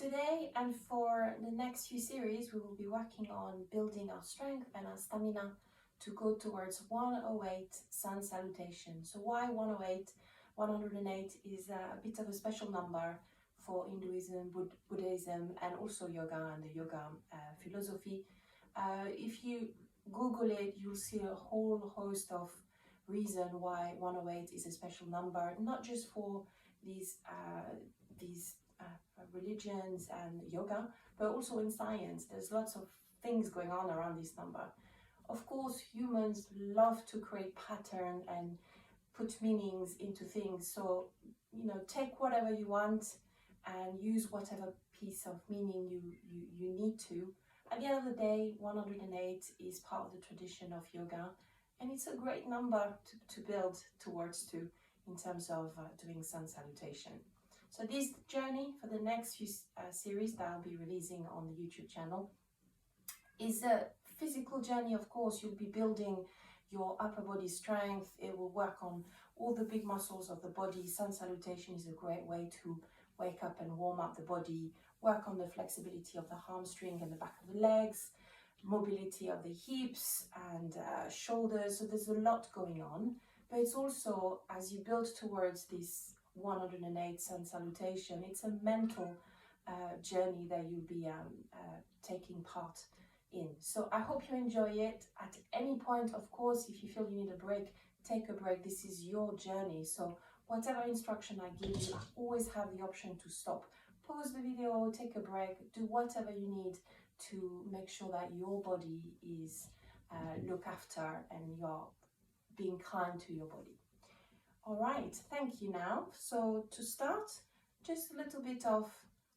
Today and for the next few series, we will be working on building our strength and our stamina to go towards 108 sun salutation. So why 108? 108 is a bit of a special number for Hinduism, Buddhism, and also yoga and the yoga philosophy. If you Google it, you'll see a whole host of reasons why 108 is a special number, not just for these religions and yoga, but also in science. There's lots of things going on around this number. Of course, humans love to create pattern and put meanings into things. So, take whatever you want and use whatever piece of meaning you need to. At the end of the day, 108 is part of the tradition of yoga, and it's a great number to build towards to in terms of doing sun salutation. So this journey for the next few series that I'll be releasing on the YouTube channel is a physical journey. Of course, you'll be building your upper body strength. It will work on all the big muscles of the body. Sun salutation is a great way to wake up and warm up the body, work on the flexibility of the hamstring and the back of the legs, mobility of the hips and shoulders. So there's a lot going on, but it's also, as you build towards this 108 sun salutation, it's a mental journey that you'll be taking part in. So I hope you enjoy it. At any point, of course, if you feel you need a break, take a break. This is your journey. So whatever instruction I give you, I always have the option to stop, pause the video, take a break, do whatever you need to make sure that your body is looked after and you're being kind to your body. All right, thank you now. So to start, just a little bit of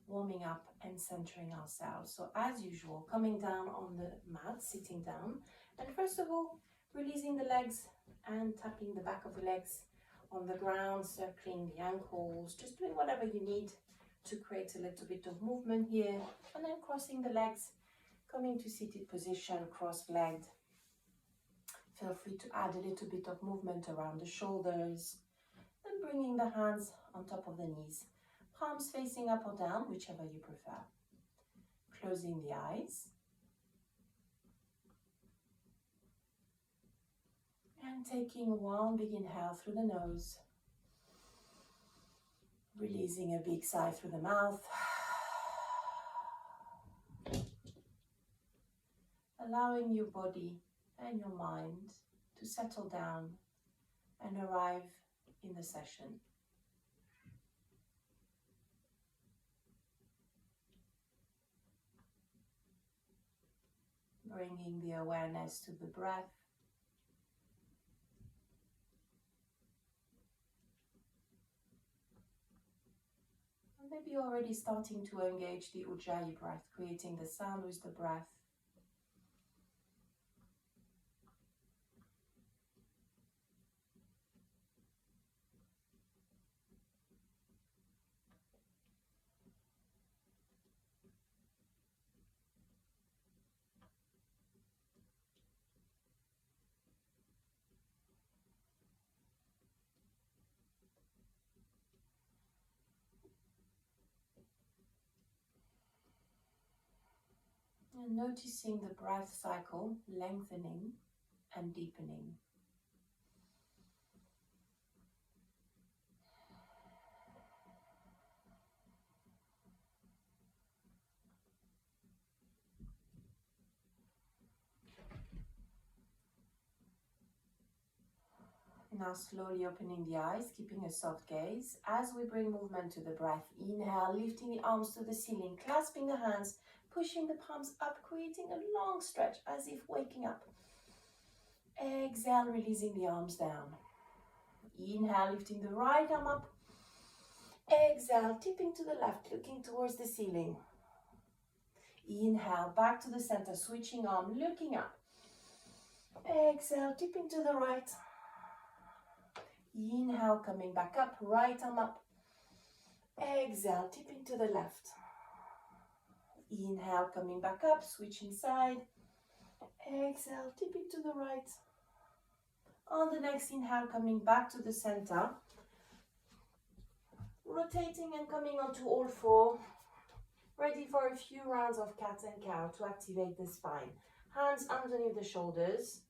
warming up and centering ourselves. So as usual, coming down on the mat, sitting down, and first of all, releasing the legs and tapping the back of the legs on the ground, circling the ankles, just doing whatever you need to create a little bit of movement here, and then crossing the legs, coming to seated position, cross-legged. Feel free to add a little bit of movement around the shoulders, then bringing the hands on top of the knees, palms facing up or down, whichever you prefer. Closing the eyes. And taking one big inhale through the nose, releasing a big sigh through the mouth. Allowing your body and your mind to settle down and arrive in the session. Bringing the awareness to the breath. And maybe already starting to engage the Ujjayi breath, creating the sound with the breath. And noticing the breath cycle lengthening and deepening. Now slowly opening the eyes, keeping a soft gaze as we bring movement to the breath. Inhale, lifting the arms to the ceiling, clasping the hands, pushing the palms up, creating a long stretch as if waking up. Exhale, releasing the arms down. Inhale, lifting the right arm up. Exhale, tipping to the left, looking towards the ceiling. Inhale, back to the center, switching arm, looking up. Exhale, tipping to the right. Inhale, coming back up, right arm up. Exhale, tipping to the left. Inhale, coming back up, switching side. Exhale, tipping to the right. On the next inhale, coming back to the center. Rotating and coming onto all four. Ready for a few rounds of cat and cow to activate the spine. Hands underneath the shoulders.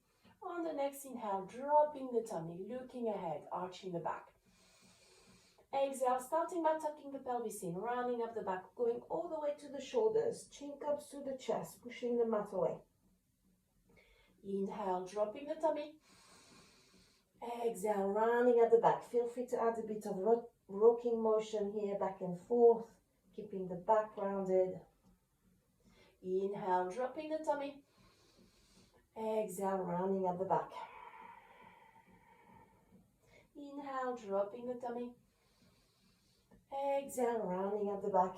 On the next inhale, dropping the tummy, looking ahead, arching the back. Exhale, starting by tucking the pelvis in, rounding up the back, going all the way to the shoulders. Chin comes to the chest, pushing the mat away. Inhale, dropping the tummy. Exhale, rounding at the back. Feel free to add a bit of rocking motion here, back and forth, keeping the back rounded. Inhale, dropping the tummy. Exhale, rounding at the back. Inhale, dropping the tummy. Exhale, rounding at the back.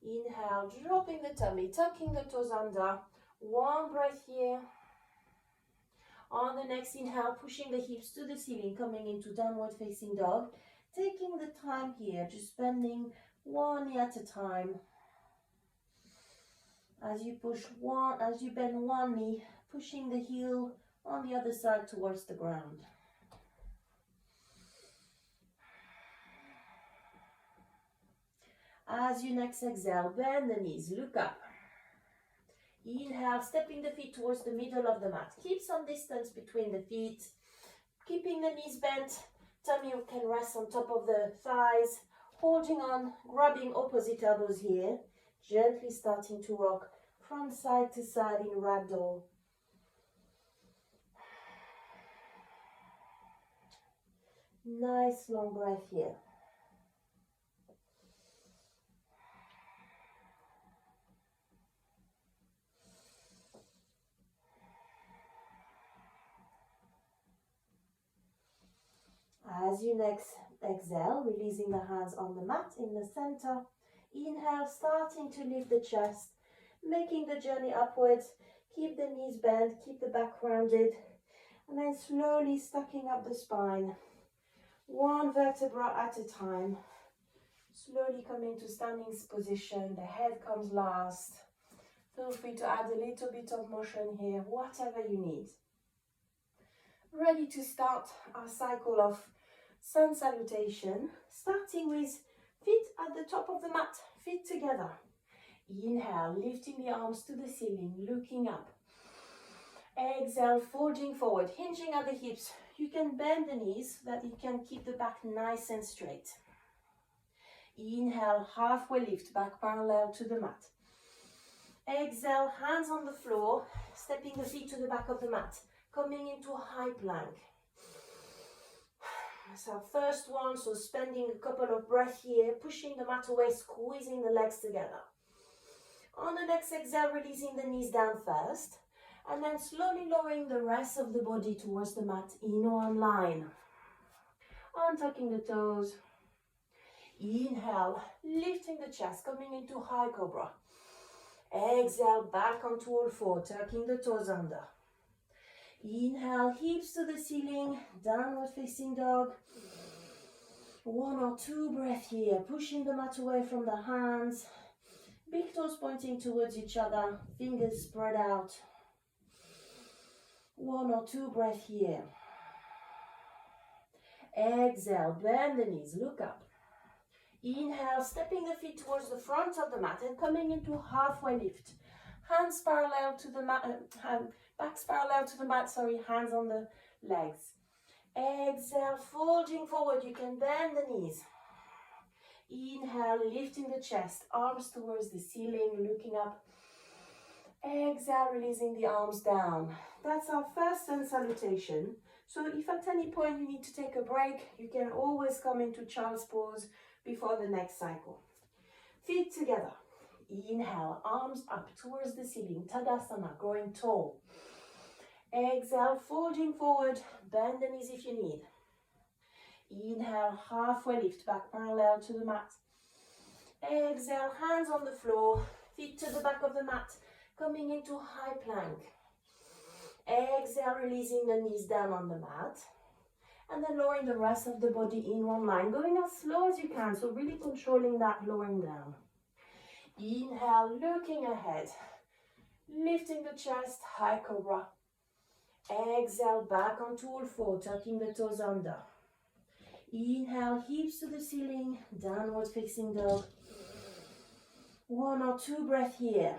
Inhale, dropping the tummy, tucking the toes under. One breath here. On the next inhale, pushing the hips to the ceiling, coming into downward facing dog. Taking the time here, just bending one knee at a time. As you bend one knee, pushing the heel on the other side towards the ground. As you next exhale, bend the knees, look up. Inhale, stepping the feet towards the middle of the mat. Keep some distance between the feet. Keeping the knees bent, tummy can rest on top of the thighs. Holding on, grabbing opposite elbows here. Gently starting to rock from side to side in ragdoll. Nice long breath here. As you next exhale, releasing the hands on the mat in the center. Inhale, starting to lift the chest, making the journey upwards. Keep the knees bent, keep the back rounded, and then slowly stacking up the spine. One vertebra at a time. Slowly coming to standing position. The head comes last. Feel free to add a little bit of motion here, whatever you need. Ready to start our cycle of sun salutation, starting with feet at the top of the mat, feet together. Inhale, lifting the arms to the ceiling, looking up. Exhale, folding forward, hinging at the hips. You can bend the knees so that you can keep the back nice and straight. Inhale, halfway lift, back parallel to the mat. Exhale, hands on the floor, stepping the feet to the back of the mat, coming into high plank. That's our first one, so spending a couple of breaths here, pushing the mat away, squeezing the legs together. On the next exhale, releasing the knees down first, and then slowly lowering the rest of the body towards the mat in one line. Untucking the toes. Inhale, lifting the chest, coming into high cobra. Exhale, back onto all four, tucking the toes under. Inhale, hips to the ceiling, downward facing dog. One or two breaths here, pushing the mat away from the hands. Big toes pointing towards each other, fingers spread out. One or two breaths here. Exhale, bend the knees, look up. Inhale, stepping the feet towards the front of the mat and coming into halfway lift. Hands parallel to the mat, backs parallel to the mat, hands on the legs. Exhale, folding forward, you can bend the knees. Inhale, lifting the chest, arms towards the ceiling, looking up. Exhale, releasing the arms down. That's our first sun salutation. So if at any point you need to take a break, you can always come into child's pose before the next cycle. Feet together. Inhale, arms up towards the ceiling, Tadasana, growing tall. Exhale, folding forward, bend the knees if you need. Inhale, halfway lift, back parallel to the mat. Exhale, hands on the floor, feet to the back of the mat, coming into high plank. Exhale, releasing the knees down on the mat. And then lowering the rest of the body in one line, going as slow as you can, so really controlling that lowering down. Inhale, looking ahead, lifting the chest, high cobra. Exhale, back onto all four, tucking the toes under. Inhale, hips to the ceiling, downward facing dog. 1 or 2 breaths here.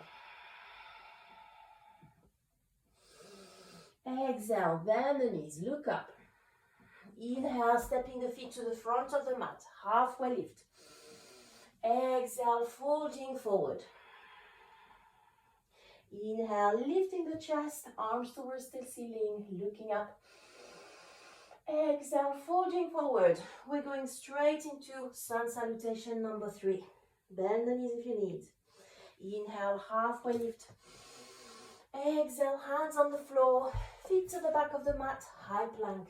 Exhale, bend the knees, look up. Inhale, stepping the feet to the front of the mat, halfway lift. Exhale, folding forward. Inhale, lifting the chest, arms towards the ceiling, looking up. Exhale, folding forward. We're going straight into sun salutation number 3. Bend the knees if you need. Inhale, halfway lift. Exhale, hands on the floor, feet to the back of the mat, high plank.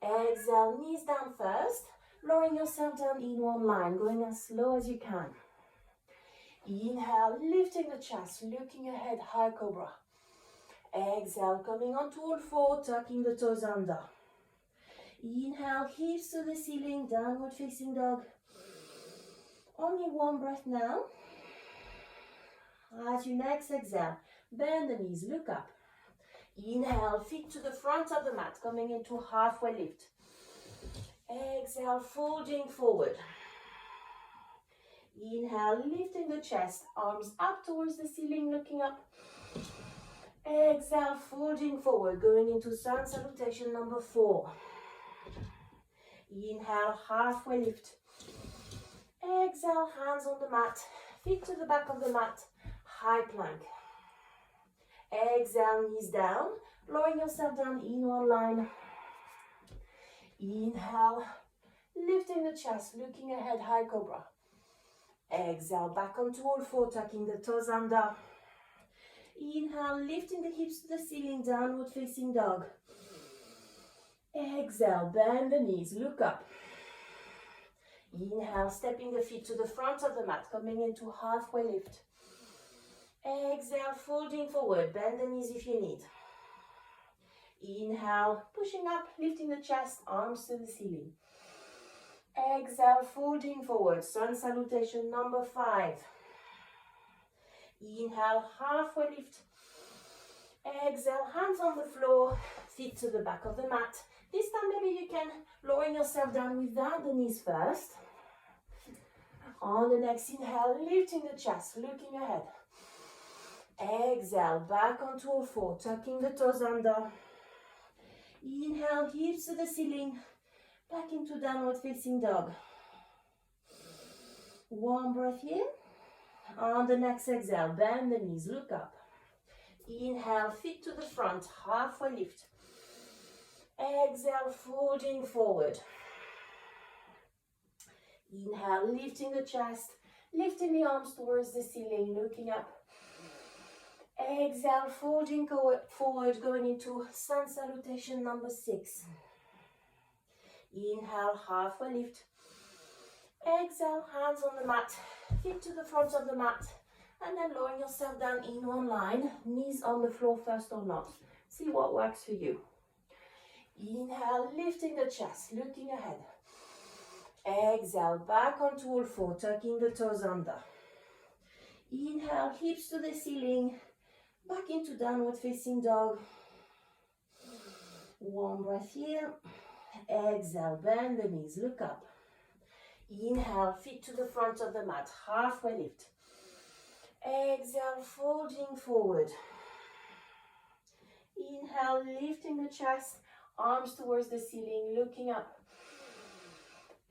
Exhale, knees down first, lowering yourself down in one line, going as slow as you can. Inhale, lifting the chest, looking ahead, high cobra. Exhale, coming onto all four, tucking the toes under. Inhale, hips to the ceiling, downward facing dog. Only 1 breath now. As you next exhale, bend the knees, look up. Inhale, feet to the front of the mat, coming into halfway lift. Exhale, folding forward. Inhale, lifting the chest, arms up towards the ceiling, looking up. Exhale, folding forward, going into sun salutation number 4. Inhale, halfway lift. Exhale, hands on the mat, feet to the back of the mat, high plank. Exhale, knees down, lowering yourself down in one line. Inhale, lifting the chest, looking ahead, high cobra. Exhale, back onto all four, tucking the toes under. Inhale, lifting the hips to the ceiling, downward facing dog. Exhale, bend the knees, look up. Inhale, stepping the feet to the front of the mat, coming into halfway lift. Exhale, folding forward, bend the knees if you need. Inhale, pushing up, lifting the chest, arms to the ceiling. Exhale, folding forward, sun salutation number 5. Inhale, halfway lift. Exhale, hands on the floor, feet to the back of the mat. This time maybe you can lower yourself down without the knees first. On the next inhale, lifting the chest, looking ahead. Exhale, back onto all four, tucking the toes under. Inhale, hips to the ceiling, back into downward facing dog. 1 breath here. On the next exhale, bend the knees, look up. Inhale, feet to the front, halfway lift. Exhale, folding forward. Inhale, lifting the chest, lifting the arms towards the ceiling, looking up. Exhale, folding forward, going into sun salutation number 6. Inhale, halfway lift. Exhale, hands on the mat, feet to the front of the mat, and then lowering yourself down in one line, knees on the floor first or not. See what works for you. Inhale, lifting the chest, looking ahead. Exhale, back onto all four, tucking the toes under. Inhale, hips to the ceiling, back into downward facing dog. 1 breath here. Exhale, bend the knees, look up. Inhale, feet to the front of the mat, halfway lift. Exhale, folding forward. Inhale, lifting the chest, arms towards the ceiling, looking up.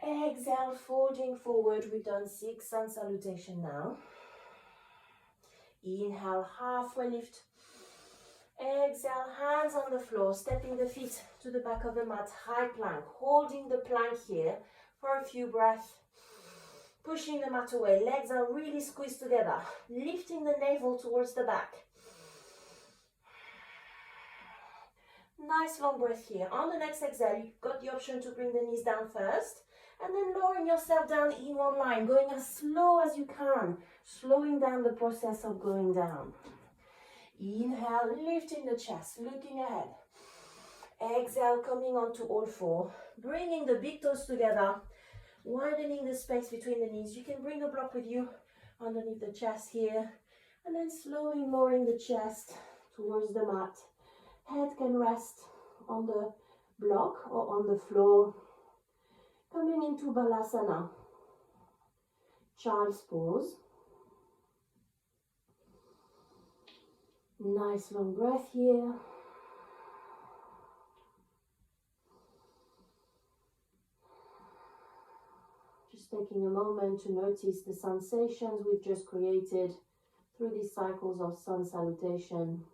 Exhale, folding forward. We've done 6 sun salutation now. Inhale, halfway lift. Exhale, hands on the floor, stepping the feet to the back of the mat, high plank, holding the plank here for a few breaths. Pushing the mat away, legs are really squeezed together, lifting the navel towards the back. Nice long breath here. On the next exhale, you've got the option to bring the knees down first, and then lowering yourself down in one line, going as slow as you can, slowing down the process of going down. Inhale, lifting the chest, looking ahead. Exhale, coming onto all four, bringing the big toes together, widening the space between the knees. You can bring a block with you underneath the chest here, and then slowly lowering the chest towards the mat. Head can rest on the block or on the floor. Coming into Balasana, child's pose. Nice long breath here. Just taking a moment to notice the sensations we've just created through these cycles of sun salutation.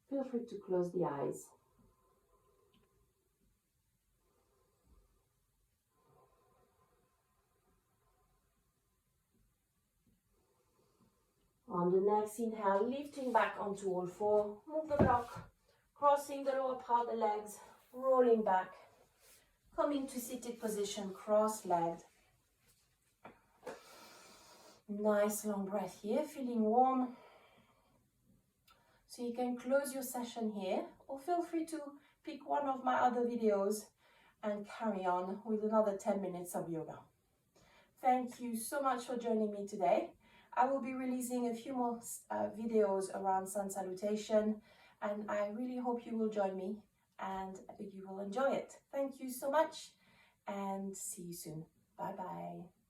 Feel free to close the eyes. On the next inhale, lifting back onto all four, move the block, crossing the lower part of the legs, rolling back, coming to seated position, cross-legged. Nice long breath here, feeling warm. So you can close your session here, or feel free to pick one of my other videos and carry on with another 10 minutes of yoga. Thank you so much for joining me today. I will be releasing a few more videos around sun salutation, and I really hope you will join me and you will enjoy it. Thank you so much, and see you soon. Bye bye.